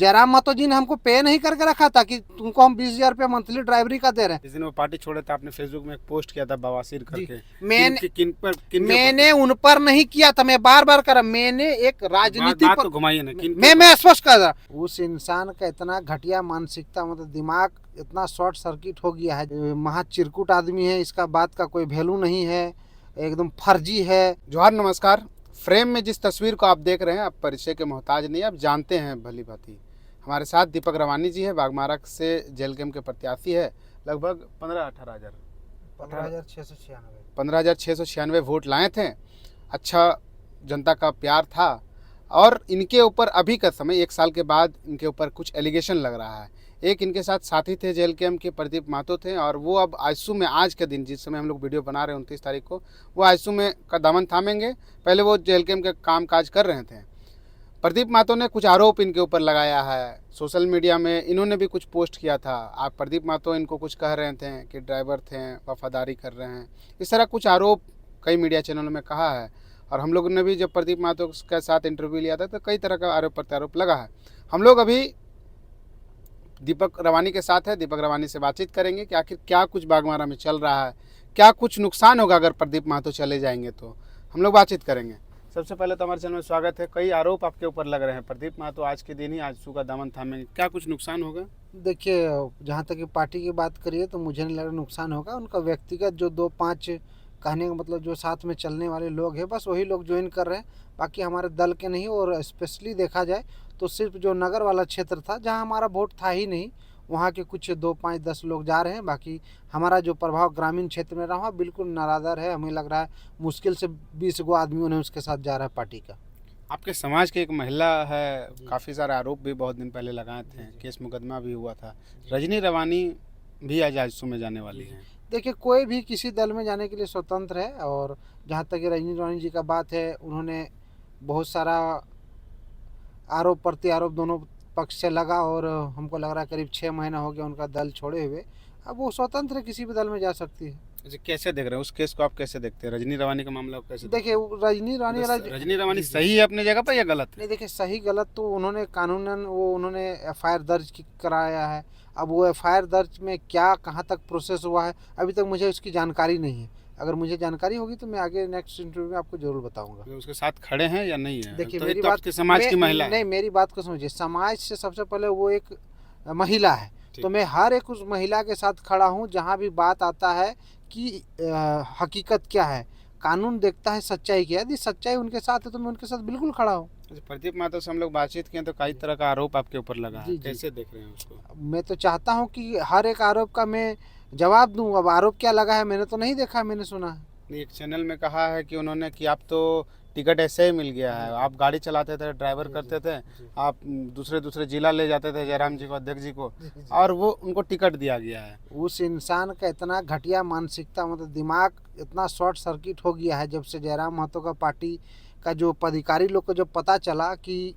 जयराम मातो जी ने हमको पे नहीं करके रखा था कि तुमको हम 20,000 रुपया मंथली ड्राइवरी का दे रहे हैं। जिस दिन वो पार्टी छोड़े थे आपने फेसबुक में एक पोस्ट किया था बवासीर करके। मैंने उन पर नहीं किया था, मैं बार बार कर रहा, मैंने एक राजनीति पर तो घुमाइए ना, मैं स्पष्ट कर रहा, उस इंसान का इतना घटिया मानसिकता, मतलब दिमाग इतना शॉर्ट सर्किट हो गया है, महा चिरकुट आदमी है, इसका बात का कोई वैल्यू नहीं है, एकदम फर्जी है। जोहार नमस्कार। फ्रेम में जिस तस्वीर को आप देख रहे हैं आप परिचय के मोहताज नहीं, आप जानते हैं भली भांति। हमारे साथ दीपक रवानी जी है, बागमारा से जेल कैम्प के प्रत्याशी है। लगभग 15,696 वोट लाए थे। अच्छा जनता का प्यार था और इनके ऊपर अभी का समय 1 साल के बाद इनके ऊपर कुछ एलिगेशन लग रहा है। एक इनके साथ साथी थे जेल कैम्प के, प्रदीप महतो थे, और वो अब आईसीयू में, आज के दिन जिस समय हम लोग वीडियो बना रहे हैं 29 तारीख को, वो आईसीयू में का दामन थामेंगे। पहले वो जेल कैम्प के काम काज कर रहे थे। प्रदीप महतो ने कुछ आरोप इनके ऊपर लगाया है, सोशल मीडिया में इन्होंने भी कुछ पोस्ट किया था। आप प्रदीप महतो इनको कुछ कह रहे थे कि ड्राइवर थे, वफादारी कर रहे हैं, इस तरह कुछ आरोप कई मीडिया चैनलों में कहा है। और हम लोगों ने भी जब प्रदीप महतो के साथ इंटरव्यू लिया था तो कई तरह का आरोप प्रत्यारोप लगा है। हम लोग अभी दीपक रवानी के साथ है, दीपक रवानी से बातचीत करेंगे कि आखिर क्या कुछ बागमारा में चल रहा है, क्या कुछ नुकसान होगा अगर प्रदीप महतो चले जाएंगे, तो हम लोग बातचीत करेंगे। सबसे पहले तो हमारे चैनल में स्वागत है। कई आरोप आपके ऊपर लग रहे हैं, प्रदीप महतो आज के दिन ही आजसू का दामन थामेंगे, क्या कुछ नुकसान होगा? देखिए, जहाँ तक कि पार्टी की बात करिए तो मुझे नहीं लग रहा नुकसान होगा। उनका व्यक्तिगत जो 2-5 कहने का मतलब जो साथ में चलने वाले लोग हैं, बस वही लोग ज्वाइन कर रहे हैं, बाकी हमारे दल के नहीं। और स्पेशली देखा जाए तो सिर्फ जो नगर वाला क्षेत्र था जहाँ हमारा वोट था ही नहीं, वहाँ के कुछ 2-5-10 लोग जा रहे हैं। बाकी हमारा जो प्रभाव ग्रामीण क्षेत्र में रहा बिल्कुल निराधार है। हमें लग रहा है मुश्किल से 20 गो आदमियों ने उसके साथ जा रहा है पार्टी का। आपके समाज की एक महिला है, काफ़ी सारे आरोप भी बहुत दिन पहले लगाए थे, केस मुकदमा भी हुआ था। रजनी रवानी भी आज आजसू में जाने वाली है। देखिए, कोई भी किसी दल में जाने के लिए स्वतंत्र है। और जहाँ तक रजनी रवानी जी का बात है, उन्होंने बहुत सारा आरोप प्रत्यारोप दोनों पक्ष से लगा और हमको लग रहा है करीब 6 महीना हो गया उनका दल छोड़े हुए। अब वो स्वतंत्र है, किसी भी दल में जा सकती है। अच्छा, कैसे देख रहे हैं उस केस को, आप कैसे देखते हैं? रजनी रवानी का मामला कैसे देखिए, रजनी रवानी सही है अपनी जगह पर या गलत है? नहीं, देखिए, सही गलत तो उन्होंने कानूनन उन्होंने एफआईआर दर्ज कराया है। अब वो एफआईआर दर्ज में क्या कहाँ तक प्रोसेस हुआ है अभी तक मुझे उसकी जानकारी नहीं है। अगर मुझे जानकारी होगी तो मैं आगे नेक्स्ट इंटरव्यू में आपको जरूर बताऊंगा। उसके साथ खड़े हैं या नहीं है? देखिए, तो मेरी बात समाज की महिला नहीं, मेरी बात को समझिए। समाज से सबसे पहले वो एक महिला है, तो मैं हर एक उस महिला के साथ खड़ा हूँ जहाँ भी बात आता है कि हकीकत क्या है। कानून देखता है सच्चाई की, यदि सच्चाई उनके साथ है तो मैं उनके साथ बिल्कुल खड़ा हूँ। प्रदीप महतो से हम लोग बातचीत किए तो कई तरह का आरोप आपके ऊपर लगा है, कैसे देख रहे हैं उसको? मैं तो चाहता हूँ कि हर एक आरोप का मैं जवाब दूँ। अब आरोप क्या लगा है मैंने तो नहीं देखा, मैंने सुना है। एक चैनल में कहा है कि उन्होंने कि आप तो टिकट ऐसे ही मिल गया है, आप गाड़ी चलाते थे, ड्राइवर करते थे, आप दूसरे जिला ले जाते थे जयराम जी को, अध्यक्ष जी को, और वो उनको टिकट दिया गया है। उस इंसान का इतना घटिया मानसिकता, मतलब दिमाग इतना शॉर्ट सर्किट हो गया है जब से जयराम महतो का पार्टी का जो पदाधिकारी लोग को जब पता चला कि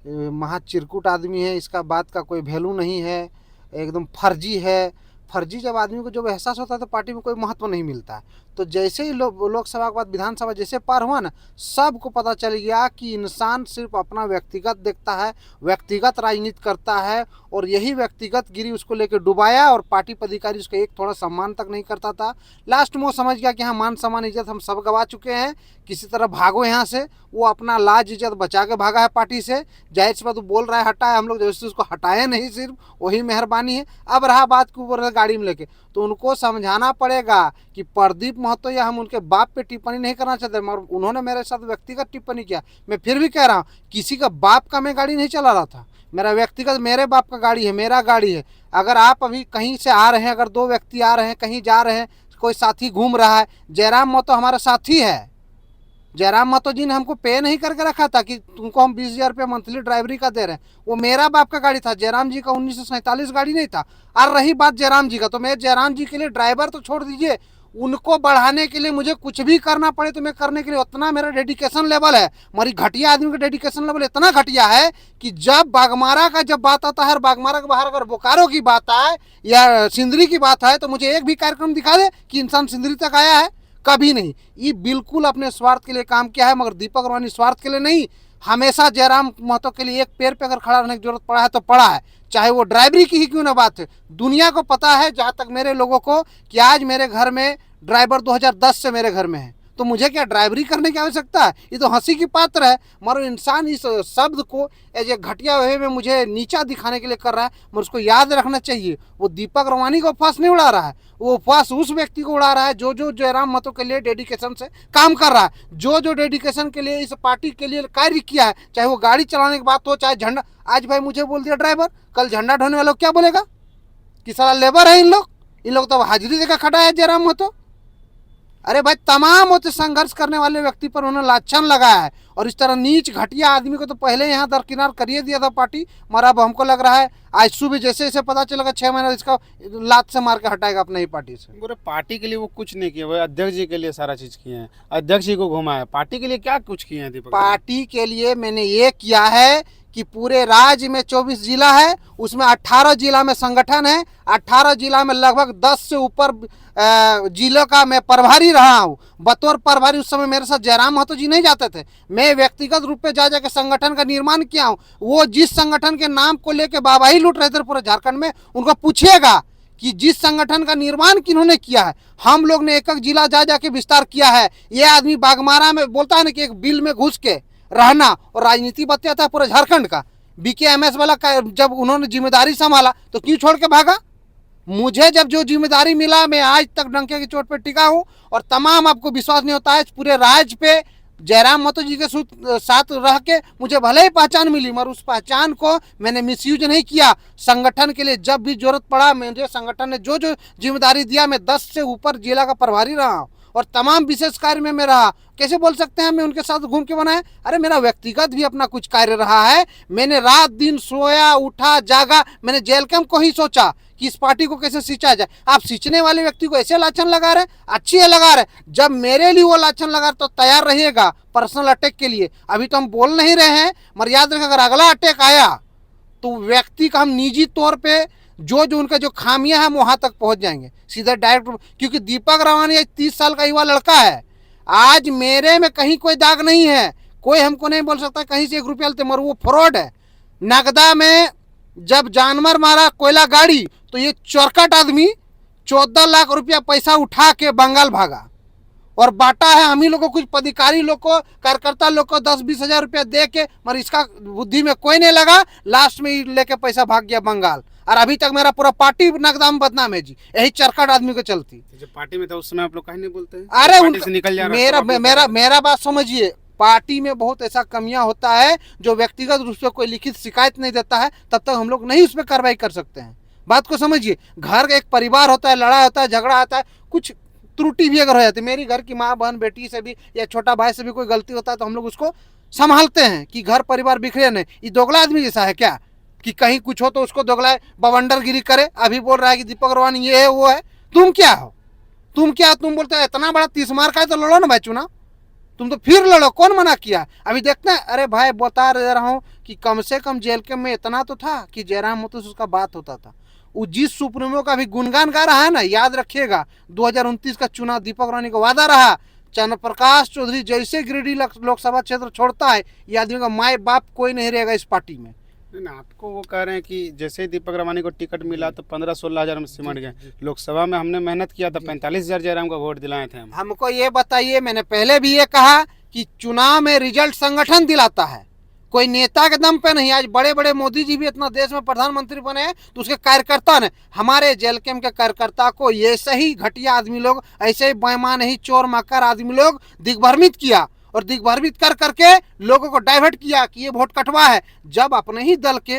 महा चिरकुट आदमी है, इसका बात का कोई वैल्यू नहीं है, एकदम फर्जी है। फर्जी जब आदमी को जब एहसास होता है तो पार्टी में कोई महत्व नहीं मिलता है। तो जैसे ही लोकसभा के बाद विधानसभा जैसे पार हुआ ना, सबको पता चल गया कि इंसान सिर्फ अपना व्यक्तिगत देखता है, व्यक्तिगत राजनीति करता है, और यही व्यक्तिगत गिरी उसको लेकर डुबाया। और पार्टी पदाधिकारी उसका एक थोड़ा सम्मान तक नहीं करता था। लास्ट में वो समझ गया कि हाँ, मान सम्मान इज्जत हम सब गवा चुके हैं, किसी तरह भागो यहाँ से। वो अपना लाज इज्जत बचा के भागा है पार्टी से। जाहिर सी बात, वो बोल रहा है हटाए, हम लोग जैसे उसको हटाए नहीं, सिर्फ वही मेहरबानी है। अब रहा बात के ऊपर गाड़ी में लेके, तो उनको समझाना पड़ेगा कि प्रदीप महतो या हम उनके बाप पे टिप्पणी नहीं करना चाहते, मगर उन्होंने मेरे साथ व्यक्तिगत टिप्पणी किया। मैं फिर भी कह रहा हूँ, किसी का बाप का मैं गाड़ी नहीं चला रहा था, मेरा व्यक्तिगत, मेरे बाप का गाड़ी है, मेरा गाड़ी है। अगर आप अभी कहीं से आ रहे हैं, अगर 2 व्यक्ति आ रहे हैं, कहीं जा रहे हैं, कोई साथी घूम रहा है, जयराम महतो हमारा साथी है। जयराम महतो जी ने हमको पे नहीं करके रखा था कि तुमको हम 20,000 रुपया मंथली ड्राइवरी का दे रहे हैं। वो मेरा बाप का गाड़ी था, जयराम जी का 1947 गाड़ी नहीं था। और रही बात जयराम जी का, तो मैं जयराम जी के लिए ड्राइवर तो छोड़ दीजिए, उनको बढ़ाने के लिए मुझे कुछ भी करना पड़े तो मैं करने के लिए उतना मेरा डेडिकेशन लेवल है। हमारी घटिया आदमी का डेडिकेशन लेवल इतना घटिया है कि जब बागमारा का जब बात आता है, और बागमारा के बाहर अगर बोकारो की बात आए या सिंदरी की बात आए, तो मुझे एक भी कार्यक्रम दिखा दे कि इंसान सिंदरी तक आया है, कभी नहीं। ये बिल्कुल अपने स्वार्थ के लिए काम किया है, मगर दीपक रवानी स्वार्थ के लिए नहीं, हमेशा जयराम महतो के लिए एक पैर पे अगर खड़ा रहने की जरूरत पड़ा है तो पड़ा है, चाहे वो ड्राइवरी की ही क्यों ना बात है। दुनिया को पता है, जहाँ तक मेरे लोगों को, कि आज मेरे घर में ड्राइवर 2010 से मेरे घर में है, तो मुझे क्या ड्राइवरी करने की आवश्यकता है? ये तो हंसी की पात्र है। मगर इंसान इस शब्द को एज ए घटिया वे में मुझे नीचा दिखाने के लिए कर रहा है, मगर उसको याद रखना चाहिए, वो दीपक रवानी का उपवास नहीं उड़ा रहा है, वो उपवास उस व्यक्ति को उड़ा रहा है जो जो जयराम महतो के लिए डेडिकेशन से काम कर रहा है, जो जो डेडिकेशन के लिए इस पार्टी के लिए कार्य किया है, चाहे वो गाड़ी चलाने की बात हो, चाहे झंडा। आज भाई मुझे बोल दिया ड्राइवर, कल झंडा ढोने वाला क्या बोलेगा कि साला लेबर है इन लोग तो हाजिरी देकर खड़ा है जयराम महतो। अरे भाई, तमाम होते संघर्ष करने वाले व्यक्ति पर उन्होंने लाछन लगाया है, और इस तरह नीच घटिया आदमी को तो पहले यहाँ दरकिनार करिए दिया था पार्टी, मगर अब हमको लग रहा है आज सुबह जैसे जैसे पता चलेगा 6 महीना इसका लात से मार के हटाएगा अपने ही पार्टी से। पूरे पार्टी के लिए वो कुछ नहीं किया, वो अध्यक्ष जी के लिए सारा चीज किए हैं, अध्यक्ष जी को घुमाया है। पार्टी के लिए क्या कुछ किए हैं दीपक? पार्टी के लिए मैंने ये किया है कि पूरे राज्य में 24 जिला है, उसमें 18 जिला में संगठन है, 18 जिला में लगभग 10 से ऊपर जिलों का मैं प्रभारी रहा हूँ। बतौर प्रभारी उस समय मेरे साथ जयराम महतो जी नहीं जाते थे, मैं व्यक्तिगत रूप में जा जाकर संगठन का निर्माण किया हूँ। वो जिस संगठन के नाम को लेकर बाबाही लूट रहे थे पूरे झारखंड में, उनको पूछिएगा कि जिस संगठन का निर्माण किन्होंने किया है, हम लोग ने एक एक जिला जा जाके विस्तार किया है। ये आदमी बागमारा में बोलता है ना कि एक बिल में घुस के रहना और राजनीति बतियाता है पूरे झारखंड का। BKMS वाला जब उन्होंने जिम्मेदारी संभाला तो क्यों छोड़ के भागा? मुझे जब जो जिम्मेदारी मिला, मैं आज तक डंके की चोट पे टिका हूँ, और तमाम, आपको विश्वास नहीं होता है, पूरे राज्य पे जयराम महतो जी के साथ रह के मुझे भले ही पहचान मिली, मगर उस पहचान को मैंने मिसयूज नहीं किया। संगठन के लिए जब भी जरूरत पड़ा, मुझे संगठन ने जो जो जिम्मेदारी दिया, मैं 10 से ऊपर जिला का प्रभारी रहा हूँ, और तमाम विशेष कार्य में मैं रहा। कैसे बोल सकते हैं मैं उनके साथ घूम के बनाया? अरे मेरा व्यक्तिगत भी अपना कुछ कार्य रहा है। मैंने रात दिन सोया, उठा, जागा, मैंने जेल कैंप को ही सोचा कि इस पार्टी को कैसे सिंचा जाए। आप सिंचने वाले व्यक्ति को ऐसे लाछन लगा रहे, अच्छी है लगा रहे, जब मेरे लिए वो लाछन लगा तो तैयार रहिएगा पर्सनल अटैक के लिए। अभी तो हम बोल नहीं रहे हैं, मगर याद रखें, अगर अगला अटैक आया तो व्यक्ति का हम निजी तौर पे जो जो उनका जो खामियां हैं वहां तक पहुंच जाएंगे सीधा डायरेक्ट। क्योंकि दीपक रवानी एक 30 साल का युवा लड़का है, आज मेरे में कहीं कोई दाग नहीं है, कोई हमको नहीं बोल सकता कहीं से 1 रुपया लेते, मगर वो फ्रॉड है। नगदा में जब जानवर मारा कोयला गाड़ी, तो ये चौरकट आदमी 14 लाख रुपया पैसा उठा के बंगाल भागा और बांटा है हम ही लोग को, कुछ पदाधिकारी लोग को, कार्यकर्ता लोग को 10-20 हजार रुपया दे के, मगर इसका बुद्धि में कोई नहीं लगा, लास्ट में लेके पैसा भाग गया बंगाल। और अभी तक मेरा पूरा पार्टी नकदाम बदनाम है जी, यही चरकट आदमी को चलती। जब पार्टी में था उस समय आप लोग कहीं नहीं बोलते हैं? अरे पार्टी से निकल जा रहा मेरा बात समझिए, पार्टी में बहुत ऐसा कमियां होता है जो व्यक्तिगत रूप से कोई लिखित शिकायत नहीं देता है, तब तक हम लोग नहीं उस पर कार्रवाई कर सकते हैं। बात को समझिए, घर का एक परिवार होता है, लड़ाई होता है, झगड़ा होता है, कुछ त्रुटि भी अगर हो जाती है, मेरी घर की माँ बहन बेटी से भी या छोटा भाई से भी कोई गलती होता है तो हम लोग उसको संभालते हैं कि घर परिवार बिखरे नहीं। ये दोगला आदमी जैसा है क्या कि कहीं कुछ हो तो उसको दोगला बवंडरगिरी करे? अभी बोल रहा है कि दीपक रवानी ये है वो है। तुम क्या हो? तुम बोलते हो इतना बड़ा 30 मार का है तो लड़ो ना भाई चुनाव, तुम तो फिर लड़ो, कौन मना किया? अभी देखते हैं। अरे भाई बता रहा हूँ कि कम से कम जेल के में इतना तो था कि जयराम महतो से उसका बात होता था। वो जिस सुप्रीमो का भी गुणगान गा रहा है ना, याद रखिएगा 2029 का चुनाव दीपक रवानी का वादा रहा। चंद्र प्रकाश चौधरी जैसे गिरिडीह लोकसभा क्षेत्र छोड़ता है, ये आदमी का माए बाप कोई नहीं रहेगा इस पार्टी में। ना आपको वो कह रहे हैं कि जैसे ही दीपक रवानी को टिकट मिला तो 15-16 हजार में सिमट गए। लोकसभा में हमने मेहनत किया था, 45 हजार जयराम का वोट दिलाए थे हम। हमको ये बताइए, मैंने पहले भी ये कहा कि चुनाव में रिजल्ट संगठन दिलाता है, कोई नेता के दम पे नहीं। आज बड़े बड़े मोदी जी भी इतना देश में प्रधानमंत्री बने हैं तो उसके कार्यकर्ता ने, हमारे जेल कैंप के कार्यकर्ता को ये सही घटिया आदमी लोग, ऐसे ही बेईमान ही चोर मक्कर आदमी लोग दिग्भ्रमित किया, और दिग्भ्रमित कर करके लोगों को डाइवर्ट किया कि ये वोट कटवा है। जब अपने ही दल के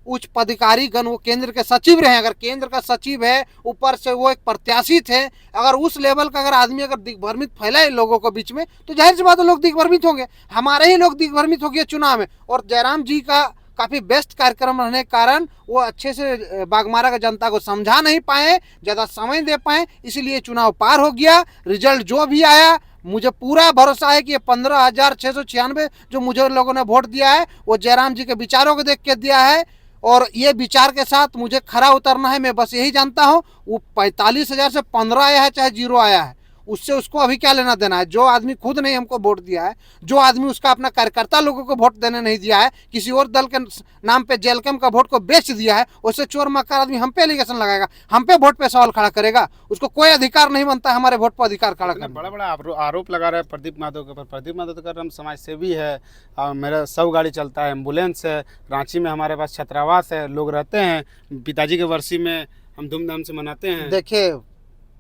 उच्च पदाधिकारी गण, वो केंद्र के सचिव रहे, अगर केंद्र का सचिव है, ऊपर से वो एक प्रत्याशी थे, अगर उस लेवल का अगर आदमी अगर दिग्भ्रमित फैलाए लोगों को बीच में, तो जाहिर सी बात है लोग दिग्भ्रमित होंगे। हमारे ही लोग दिग्भ्रमित हो गए चुनाव में। और जयराम जी का काफ़ी बेस्ट कार्यक्रम रहने के कारण वो अच्छे से बागमारा का जनता को समझा नहीं पाए, ज़्यादा समय दे पाए, इसलिए चुनाव पार हो गया। रिजल्ट जो भी आया, मुझे पूरा भरोसा है कि ये 15,696 जो मुझे लोगों ने वोट दिया है वो जयराम जी के विचारों को देख के दिया है, और ये विचार के साथ मुझे खरा उतरना है। मैं बस यही जानता हूँ, वो 45,000 से 15 आया है चाहे 0 आया है, उससे उसको अभी क्या लेना देना है। जो आदमी खुद नहीं हमको वोट दिया है, जो आदमी उसका अपना कार्यकर्ता लोगों को वोट देने नहीं दिया है, किसी और दल के नाम पे जेलकम का वोट को बेच दिया है, उससे चोर मक्कार आदमी हम पे एलिगेशन लगाएगा, हम पे वोट पे सवाल खड़ा करेगा। उसको कोई अधिकार नहीं बनता है हमारे वोट पर अधिकार खड़ा करना। बड़ा बड़ा आरोप लगा रहे हैं प्रदीप महतो के ऊपर। प्रदीप महतो तो हम समाज सेवी है, मेरा 100 गाड़ी चलता है, एम्बुलेंस है, रांची में हमारे पास छात्रावास है, लोग रहते हैं, पिताजी के वर्सी में हम धूमधाम से मनाते हैं। देखिए,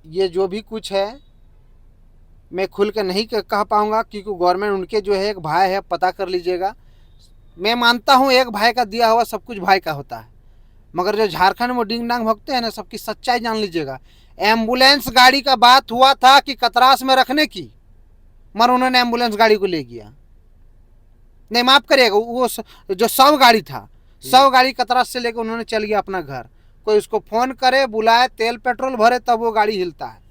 ये जो भी कुछ है मैं खुल के नहीं कह पाऊंगा, क्योंकि गवर्नमेंट उनके जो है एक भाई है, पता कर लीजिएगा। मैं मानता हूँ एक भाई का दिया हुआ सब कुछ भाई का होता है, मगर जो झारखंड में डिंग डांग भगते हैं ना, सबकी सच्चाई जान लीजिएगा। एम्बुलेंस गाड़ी का बात हुआ था कि कतरास में रखने की, मगर उन्होंने एम्बुलेंस गाड़ी को ले गया। नहीं, माफ करिएगा, वो जो 100 गाड़ी था, 100 गाड़ी कतरास से लेकर उन्होंने चल गया अपना घर। कोई उसको फोन करे, बुलाए, तेल पेट्रोल भरे, तब वो गाड़ी हिलता है।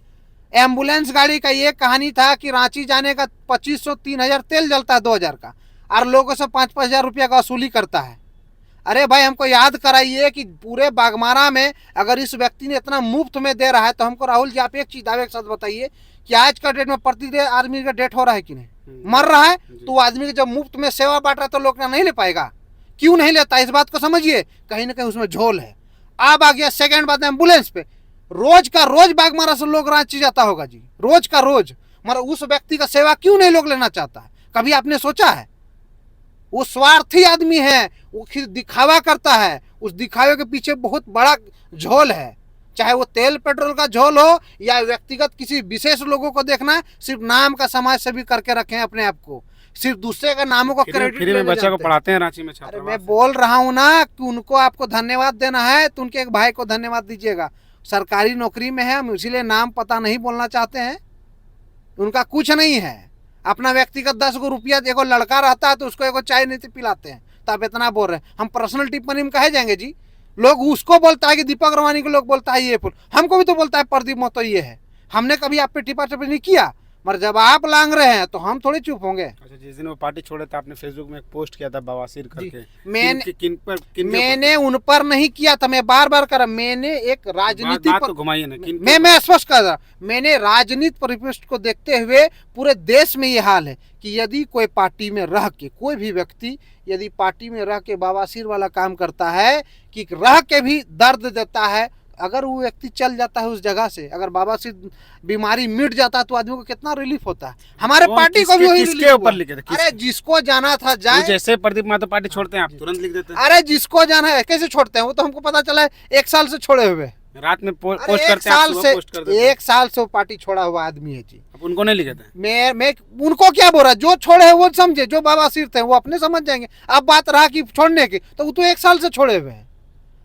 एम्बुलेंस गाड़ी का ये कहानी था कि रांची जाने का 2500-3000 तेल जलता है 2000 का, और लोगों से 5-5 हजार रुपया का वसूली करता है। अरे भाई, हमको याद कराइए कि पूरे बागमारा में अगर इस व्यक्ति ने इतना मुफ्त में दे रहा है, तो हमको राहुल जी आप एक चीज दावे के साथ बताइए कि आज का डेट में प्रति आदमी का डेट हो रहा है कि नहीं, मर रहा है, तो वो आदमी जब मुफ्त में सेवा बांट रहा है तो लोग नहीं ले पाएगा। क्यों नहीं लेता, इस बात को समझिए। कहीं ना कहीं उसमें झोल है। अब आ गया सेकंड बात, एम्बुलेंस पे रोज का रोज बागमारा से लोग रांची जाता होगा जी, रोज का रोज, मगर उस व्यक्ति का सेवा क्यों नहीं लोग लेना चाहता है? कभी आपने सोचा है? वो स्वार्थी आदमी है, वो दिखावा करता है, उस दिखावे के पीछे बहुत बड़ा झोल है। चाहे वो तेल पेट्रोल का झोल हो या व्यक्तिगत किसी विशेष लोगों को देखना है, सिर्फ नाम का समाज सेवी करके रखे हैं अपने आप को, सिर्फ दूसरे का नामों को क्रेडिट फ्री में बच्चा को पढ़ाते हैं रांची में। अरे मैं बोल रहा हूँ ना कि उनको आपको धन्यवाद देना है, तो उनके एक भाई को धन्यवाद दीजिएगा। सरकारी नौकरी में है, हम इसीलिए नाम पता नहीं बोलना चाहते हैं। उनका कुछ नहीं है, अपना व्यक्तिगत 10 गो रुपया, देखो लड़का रहता है तो उसको एगो चाय नहीं पिलाते हैं, तो आप इतना बोल रहे हैं। हम पर्सनल टिप्पणी में कहे जाएंगे जी? लोग उसको बोलता है कि दीपक रवानी को लोग बोलता है ये फुल, हमको भी तो बोलता है प्रदीप महतो ये है। हमने कभी आप पे टिप्पा टिप्पणी किया, मगर जब आप लांग रहे हैं तो हम थोड़ी चुप होंगे। अच्छा, जिस दिन वो पार्टी छोड़े थे आपने फेसबुक में एक पोस्ट किया था बवासीर करके, मैंने उन पर नहीं किया था, मैं बार बार कर रहा, मैंने एक राजनीति पर घुमाइए ना, मैं स्पष्ट कर रहा, मैंने राजनीति परिपृष्ठ को देखते हुए पूरे देश में ये हाल है कि यदि कोई पार्टी में रह के, कोई भी व्यक्ति यदि पार्टी में रह के बवासीर वाला काम करता है कि रह के भी दर्द देता है, अगर वो व्यक्ति चल जाता है उस जगह से, अगर बवासीर बीमारी मिट जाता है तो आदमी को कितना रिलीफ होता है। हमारे पार्टी को भी वही किसके ऊपर लिखे थे? अरे जिसको जाना था जाए, जैसे प्रदीप महतो पार्टी छोड़ते हैं आप तुरंत लिख देते हैं। अरे जिसको जाना है कैसे छोड़ते हैं? वो तो हमको पता चला है 1 साल से छोड़े हुए, रात में पोस्ट करते हैं, एक साल से वो पार्टी छोड़ा हुआ आदमी है जी। अब उनको नहीं लिखे थे। मैं उनको क्या बोल रहा, जो छोड़े हैं वो समझे, जो बवासीर थे वो अपने समझ जाएंगे। अब बात रहा कि छोड़ने की, तो वो तो 1 साल से छोड़े हुए हैं।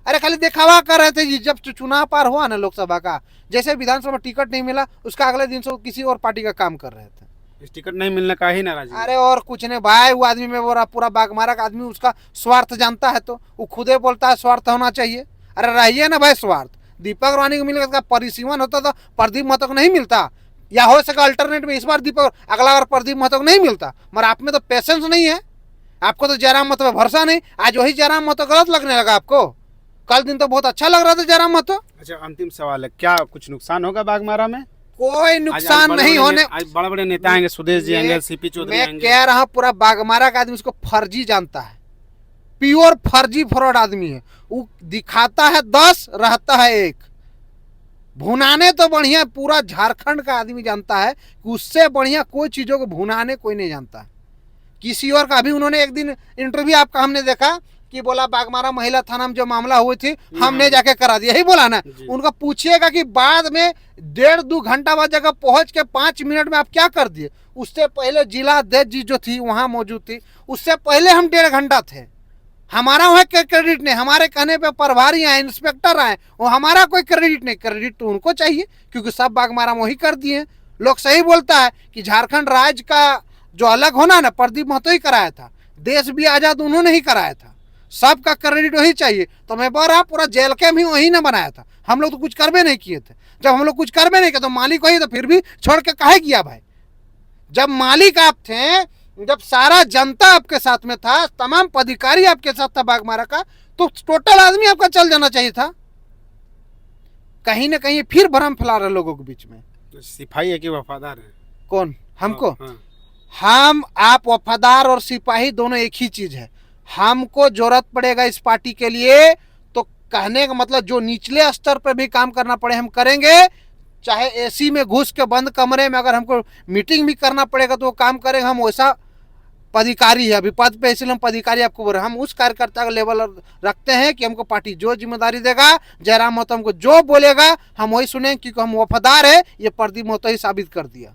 अरे खाली दिखावा कर रहे थे जी। जब चुनाव पार हुआ ना लोकसभा का, जैसे विधानसभा में टिकट नहीं मिला, उसका अगले दिन से किसी और पार्टी का काम कर रहे थे। इस टिकट नहीं मिलने का ही नाराजगी। अरे और कुछ नहीं भाई, वो आदमी में बोला पूरा बागमारा का आदमी उसका स्वार्थ जानता है, तो वो खुदे बोलता है स्वार्थ होना चाहिए। अरे रहिए ना भाई स्वार्थ। दीपक रवानी को मिलेगा, परिसीमन होता तो प्रदीप महतो को नहीं मिलता, या हो सका अल्टरनेट में इस बार दीपक, अगला बार प्रदीप महतो को नहीं मिलता। मगर आप में तो पेशेंस नहीं है, आपको तो जयराम महतो पे भरोसा नहीं। आज वही जयराम महतो गलत लगने लगा आपको, कल दिन तो बहुत अच्छा लग रहा था जयराम महतो। अच्छा, अंतिम सवाल है, क्या कुछ नुकसान होगा बागमारा में? कोई नुकसान नहीं होने। आज बड़े बड़े नेता आएंगे, सुदेश जी आएंगे, सीपी चौधरी आएंगे। मैं कह रहा हूँ पूरा बागमारा का आदमी उसको फर्जी जानता है, प्योर फर्जी फ्रॉड आदमी है। वो दिखाता है 10, रहता है 1। भुनाने तो बढ़िया पूरा झारखंड का आदमी जानता है कि उससे बढ़िया कोई चीजों को भुनाने कोई नहीं जानता किसी और का। अभी उन्होंने एक दिन इंटरव्यू आपका हमने देखा कि बोला बागमारा महिला थाना में जो मामला हुई थी हमने जाके करा दिया, यही बोला ना। उनको पूछिएगा कि बाद में 1.5-2 घंटा बाद जगह पहुंच के 5 मिनट में आप क्या कर दिए। उससे पहले जिला अध्यक्ष जी जो थी वहां मौजूद थी, उससे पहले हम 1.5 घंटा थे। हमारा वहाँ क्रेडिट नहीं, हमारे कहने पे प्रभारी आए, इंस्पेक्टर आए, वो हमारा कोई क्रेडिट नहीं। क्रेडिट तो उनको चाहिए क्योंकि सब बागमारा वही कर दिए। लोग सही बोलता है कि झारखंड राज्य का जो अलग होना ना प्रदीप महतो ही कराया था, देश भी आजाद उन्होंने ही कराया था, सबका क्रेडिट वही चाहिए। तो मैं बोल रहा पूरा जेल कैम्प ही वही ने बनाया था, हम लोग तो कुछ करबे नहीं किए थे। जब हम लोग कुछ करबे नहीं किए तो मालिक वही, तो फिर भी छोड़ के काहे किया भाई? जब मालिक आप थे, जब सारा जनता आपके साथ में था, तमाम पदाधिकारी आपके साथ था बागमारा का, तो टोटल आदमी आपका चल जाना चाहिए था। कहीं ना कहीं फिर भ्रम फैला रहे लोगों के बीच में। सिपाही है कि वफादार है? कौन हमको? हाँ, हम आप वफादार और सिपाही दोनों एक ही चीज है। हमको जरूरत पड़ेगा इस पार्टी के लिए तो कहने का मतलब जो निचले स्तर पर भी काम करना पड़े हम करेंगे, चाहे एसी में घुस के बंद कमरे में अगर हमको मीटिंग भी करना पड़ेगा तो वो काम करेंगे। हम वैसा पदाधिकारी है, अभी पद पे इसलिए हम पदाधिकारी आपको बोल रहे हैं। हम उस कार्यकर्ता का लेवल रखते हैं कि हमको पार्टी जो जिम्मेदारी देगा, जयराम महतो हमको जो बोलेगा हम वही सुनेंगे, क्योंकि हम वफादार है। ये प्रदीप महतो ही साबित कर दिया।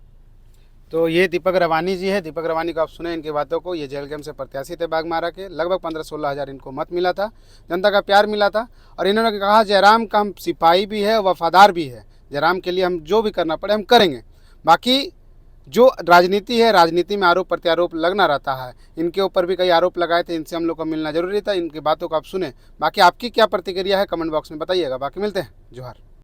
तो ये दीपक रवानी जी है। दीपक रवानी को आप सुने इनकी बातों को। ये जलगांव से प्रत्याशी थे बाघमारा के। लगभग 15-16 हज़ार इनको मत मिला था, जनता का प्यार मिला था। और इन्होंने कहा जयराम का हम सिपाही भी है, वफादार भी है। जयराम के लिए हम जो भी करना पड़े हम करेंगे। बाकी जो राजनीति है, राजनीति में आरोप प्रत्यारोप लगना रहता है। इनके ऊपर भी कई आरोप लगाए थे, इनसे हम लोग को मिलना जरूरी था। इनकी बातों को आप सुने। बाकी आपकी क्या प्रतिक्रिया है कमेंट बॉक्स में बताइएगा। बाकी मिलते हैं। जोहार।